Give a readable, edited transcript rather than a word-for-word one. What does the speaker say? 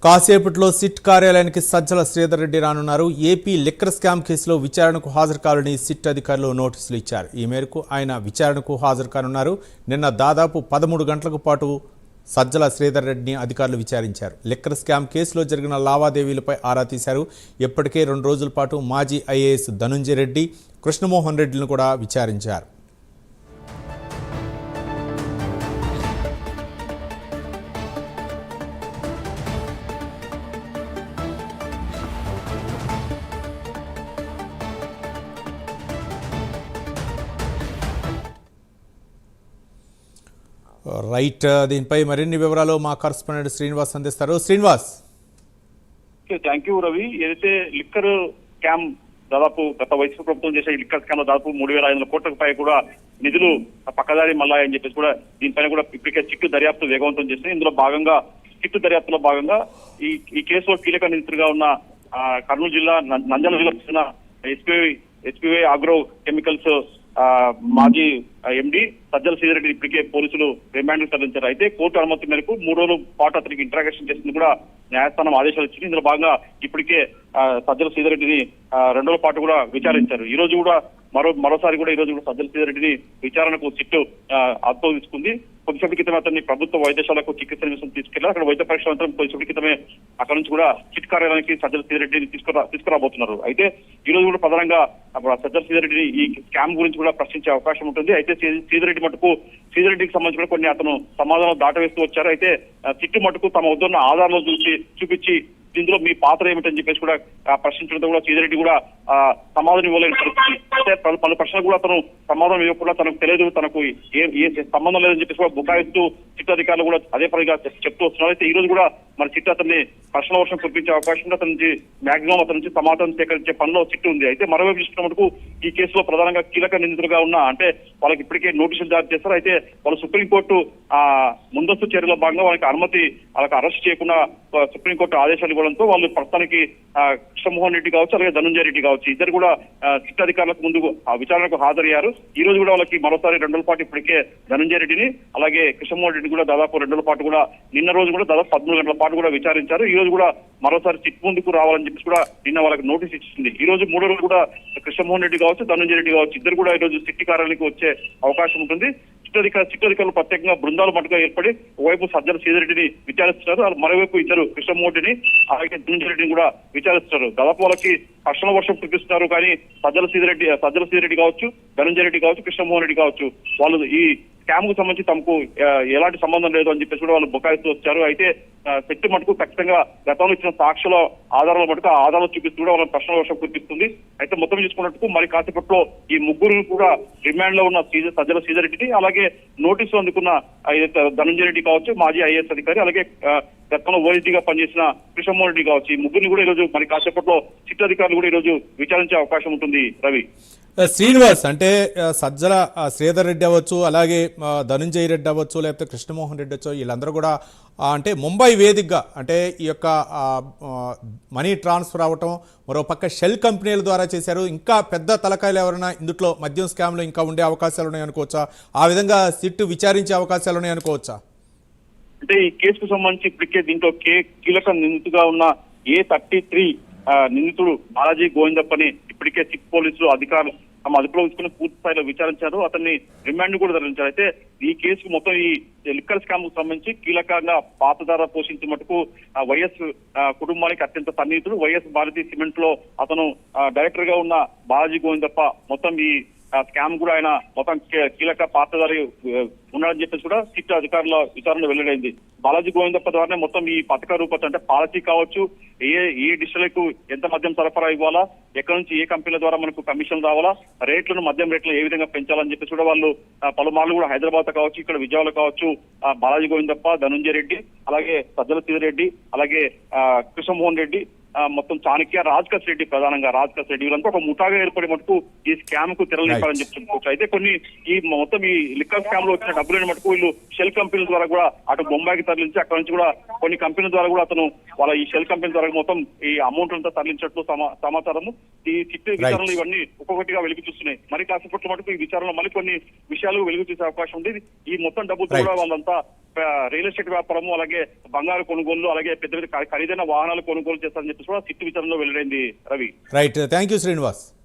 కాసేపట్లో సిట్ కార్యాలయానికి సజ్జల శ్రీధర్ రెడ్డి రానున్నారు. ఏపీ లిక్కర్ స్కామ్ కేసులో విచారణకు హాజరు కావాలని సిట్ అధికారులు నోటీసులు ఇచ్చారు. ఈ మేరకు ఆయన విచారణకు హాజరు కానున్నారు. నిన్న దాదాపు 13 గంటల పాటు సజ్జల శ్రీధర్ రెడ్డిని అధికారులు విచారించారు. లిక్కర్ స్కామ్ కేసులో జరిగిన లావాదేవీలపై ఆరా తీశారు. ఇప్పటికే 2 రోజుల పాటు మాజీ ఐఏఎస్ ధనుంజయ రెడ్డి, కృష్ణమోహన్ రెడ్డిలను కూడా విచారించారు. రైట్, దీనిపై మరిన్ని వివరాలు మా కరెస్పాండెంట్ శ్రీనివాస్ అందిస్తారు. శ్రీనివాస్. Thank you Ravi. ఏదైతే లిక్కర్ స్కామ్ దాదాపు గత వైసీపీ ప్రభుత్వం చేసే లిక్కర్ స్కామ్ లో దాదాపు 3,500 కోట్లకు పై కూడా నిధులు పక్కదారి మళ్ళాయని చెప్పేసి కూడా దీనిపైన కూడా ఇప్పటికే చిట్టు దర్యాప్తు వేగవంతం చేసింది. ఇందులో భాగంగా చిట్టు దర్యాప్తులో భాగంగా ఈ కేసులో కీలక నిందితుడిగా ఉన్న కర్నూలు జిల్లా నంద్యాల జిల్లాకు చెందిన ఎస్పీవై ఆగ్రో కెమికల్స్ మాజీ ఎండి సజ్జల శ్రీధర్ రెడ్డి ఇప్పటికే పోలీసులు రిమాండ్ తరలించారు. అయితే కోర్టు అనుమతి మేరకు 3 రోజుల పాటు అతనికి ఇంటరాగేషన్ చేసింది కూడా న్యాయస్థానం ఆదేశాలు ఇచ్చింది. ఇందులో భాగంగా ఇప్పటికే సజ్జల శ్రీధర్ రెడ్డిని 2 రోజుల పాటు కూడా విచారించారు. ఈ రోజు కూడా మరోసారి కూడా ఈ రోజు కూడా సజ్జల శ్రీధర్ రెడ్డిని విచారణకు సిట్టు అదుపు తీసుకుంది. కొద్దిసేపటి క్రితమే అతన్ని ప్రభుత్వ వైద్యశాలకు చికిత్స నిమిషం తీసుకెళ్లారు. అక్కడ వైద్య పరీక్ష అనంతరం కొద్దిసేపటి క్రితమే అక్కడ నుంచి కూడా సిట్ కార్యాలయానికి సజ్జల శ్రీధర్ రెడ్డిని తీసుకురాబోతున్నారు. అయితే ఈ రోజు కూడా ప్రధానంగా సజ్జల శ్రీధర్ రెడ్డిని ఈ స్కామ్ గురించి కూడా ప్రశ్నించే అవకాశం ఉంటుంది. అయితే శ్రీధర్ రెడ్డి మటుకు శ్రీధర్ రెడ్డికి సంబంధించిన కొన్ని అతను సమాధానం దాటవేస్తూ వచ్చారు. అయితే సిట్టు మటుకు తమ వద్ద ఉన్న ఆధారాలు చూపించి ఇందులో మీ పాత్ర ఏమిటని చెప్పేసి కూడా ప్రశ్నించడంతో కూడా శ్రీధర్ రెడ్డి కూడా సమాధానం ఇవ్వలేని పరిస్థితి. అంటే పలు ప్రశ్నలు కూడా అతను సమాధానం ఇవ్వకుండా తనకు తెలియదు, తనకు ఏ సంబంధం లేదని చెప్పేసి కూడా బుకాయిస్తూ సిట్ అధికారులు కూడా అదే పనిగా చెప్తూ వస్తున్నారు. అయితే ఈ రోజు కూడా మరి సిట్ అతన్ని ప్రశ్నల వర్షం కురిపించే అవకాశం ఉంది. అతని నుంచి మాక్సిమం అతని నుంచి సమాధానం సేకరించే పనిలో సిట్ ఉంది. అయితే మరోవైపు చూసుకున్నప్పుడు ఈ కేసులో ప్రధానంగా కీలక నిందితులుగా ఉన్న అంటే వాళ్ళకి ఇప్పటికే నోటీసులు జారీ చేస్తారు. అయితే వాళ్ళు సుప్రీంకోర్టు ముందస్తు చర్యలో భాగంగా వాళ్ళకి అరెస్ట్ చేయకుండా సుప్రీంకోర్టు ఆదేశాలు ఇవ్వడంతో వాళ్ళు ప్రస్తుతానికి కృష్ణమోహన్ రెడ్డి కావచ్చు, అలాగే ధనుంజయ రెడ్డి కావచ్చు, ఇద్దరు కూడా సిట్ అధికారులకు ముందు విచారణకు హాజరయ్యారు. ఈ రోజు కూడా వాళ్ళకి మరోసారి 2 రోజుల పాటు ఇప్పటికే ధనుంజయ రెడ్డిని అలాగే కృష్ణమోహన్ రెడ్డి కూడా దాదాపు 2 రోజుల పాటు కూడా నిన్న రోజు కూడా దాదాపు 13 గంటల పాటు కూడా విచారించారు. ఈ రోజు కూడా మరోసారి సిట్ ముందుకు రావాలని చెప్పేసి కూడా నిన్న వాళ్ళకి నోటీస్ ఇచ్చింది. ఈ రోజు 3 రోజులు కూడా కృష్ణమోహన్ రెడ్డి కావచ్చు, ధనుంజయ రెడ్డి కావచ్చు, ఇద్దరు కూడా ఈ రోజు సిట్ కార్యాలయానికి వచ్చే అవకాశం ఉంటుంది. సిట్ అధికారులు ప్రత్యేకంగా బృందాలు మటుగా ఏర్పడి ఒకవైపు సజ్జల శ్రీధర్ రెడ్డిని విచారిస్తున్నారు, మరోవైపు ఇద్దరు కృష్ణమోహన్ రెడ్డిని అలాగే ధనుంజయ రెడ్డిని కూడా విచారిస్తున్నారు. దాదాపు వాళ్ళకి ప్రశ్నల వర్షం కురిపిస్తున్నారు. కానీ సజ్జల శ్రీధర్ రెడ్డి కావచ్చు, ధనుంజయ రెడ్డి కావచ్చు, కృష్ణమోహన్ రెడ్డి కావచ్చు, వాళ్ళు ఈ స్కామ్ కు సంబంధించి తమకు ఎలాంటి సంబంధం లేదు అని చెప్పేసి కూడా వాళ్ళు బుకాయిస్తూ వచ్చారు. అయితే శక్తి మటుకు ఖచ్చితంగా గతంలో ఇచ్చిన సాక్షుల ఆధారాల మటుకు ఆ ఆధారాలు చూపిస్తూ కూడా వాళ్ళ ప్రశ్నల వర్షం కురిపిస్తుంది. అయితే మొత్తం చూసుకున్నట్టు మరి కాసేపట్లో ఈ ముగ్గురు కూడా రిమాండ్ లో ఉన్న సజ్జల శ్రీధర్ రెడ్డిని అలాగే నోటీసులు అందుకున్న ధనుంజయ రెడ్డి కావచ్చు, మాజీ ఐఏఎస్ అధికారి, అలాగే గతంలో ఓఎస్డీగా పనిచేసిన కృష్ణమోహన్ రెడ్డి కావచ్చు, ఈ ముగ్గురిని కూడా ఈ రోజు మరి కాసేపట్లో సిట్ అధికారులు కూడా ఈ రోజు విచారించే అవకాశం ఉంటుంది. రవి. శ్రీనివాస్, అంటే సజ్జల శ్రీధర్ రెడ్డి అవ్వచ్చు, అలాగే ధనుంజయ రెడ్డి అవ్వచ్చు, లేకపోతే కృష్ణమోహన్ రెడ్డి అవ్వచ్చు, వీళ్ళందరూ కూడా అంటే ముంబై వేదికగా అంటే ఈ యొక్క మనీ ట్రాన్స్ఫర్ అవ్వటం, మరో పక్క షెల్ కంపెనీల ద్వారా చేశారు. ఇంకా పెద్ద తలకాయలు ఎవరైనా ఇందులో మద్యం స్కామ్లో ఇంకా ఉండే అవకాశాలు ఉన్నాయనుకోవచ్చా? ఆ విధంగా సిట్ విచారించే అవకాశాలు ఉన్నాయనుకోవచ్చా? అంటే ఈ కేసుకు సంబంధించి ఇప్పటికే దీంట్లో కీలక నిందితుగా ఉన్న A33 నిందితుడు బాలాజీ గోవిందప్పని ఇప్పటికే సిట్ పోలీసులు అధికారులు తమ అదుపులో తీసుకుని పూర్తి స్థాయిలో విచారించారు. అతన్ని రిమాండ్ కూడా తరలించారు. అయితే ఈ కేసుకు మొత్తం ఈ లిక్కర్ స్కామ్ కు సంబంధించి కీలకంగా పాత్రధార పోషించే మటుకు వైఎస్ కుటుంబానికి అత్యంత సన్నిహితుడు. వైఎస్ భారతీ సిమెంట్ లో అతను డైరెక్టర్ గా ఉన్న బాలాజీ గోవిందప్ప మొత్తం ఈ స్కామ్ కూడా ఆయన మొత్తం కీలక పాత్రధారి ఉన్నాడని చెప్పేసి కూడా సిట్ అధికారుల విచారణలో వెల్లడైంది. బాలాజీ గోవిందప్ప ద్వారానే మొత్తం ఈ పథక రూపత అంటే పాలసీ కావచ్చు, ఏ డిస్టిలకు ఎంత మద్యం సరఫరా ఇవ్వాలా, ఎక్కడి నుంచి ఏ కంపెనీల ద్వారా మనకు కమిషన్ రావాలా, మద్యం రేట్లను ఏ విధంగా పెంచాలని చెప్పేసి కూడా వాళ్ళు పలుమార్లు కూడా హైదరాబాద్ కావచ్చు, ఇక్కడ విజయవాడ కావచ్చు, బాలాజీ గోవిందప్ప, ధనుంజయ రెడ్డి, అలాగే సజ్జల శ్రీధర్ రెడ్డి, అలాగే కృష్ణమోహన్ రెడ్డి, మొత్తం చాణక్య, రాజ్కస్ రెడ్డి, ప్రధానంగా రాజ్కస్ రెడ్డి, వీళ్ళంతా ఒక ముఠాగా ఏర్పడి మటుకు ఈ స్కామ్ కు తెరలేపాలని చెప్పుకోవచ్చు. అయితే కొన్ని మొత్తం ఈ లిక్కర్ స్కామ్ లో వచ్చిన డబ్బులని మటుకు వీళ్ళు షెల్ కంపెనీల ద్వారా కూడా అటు బొంబాయికి తరలించి అక్కడ నుంచి కూడా కొన్ని కంపెనీల ద్వారా కూడా అతను వాళ్ళ ఈ షెల్ కంపెనీ ద్వారా మొత్తం ఈ అమౌంట్ అంతా తరలించినట్లు సమాచారము. ఈ చిట్టు విచారణలు ఇవన్నీ ఒక్కొక్కటిగా వెలుగు చూస్తున్నాయి. మరి కాసేపట్లో మటుకు ఈ విచారణలో మళ్ళీ కొన్ని విషయాలు వెలుగు చూసే అవకాశం ఉంది. ఈ మొత్తం డబ్బులు కూడా వాళ్ళంతా రియల్ ఎస్టేట్ వ్యాపారము, అలాగే బంగారు కొనుగోలు, అలాగే పెద్ద పెద్ద ఖరీదైన వాహనాలు కొనుగోలు చేస్తారని చెప్పేసి కూడా సిట్ విచారణలో వెల్లడైంది Ravi. Right, thank you Srinivas.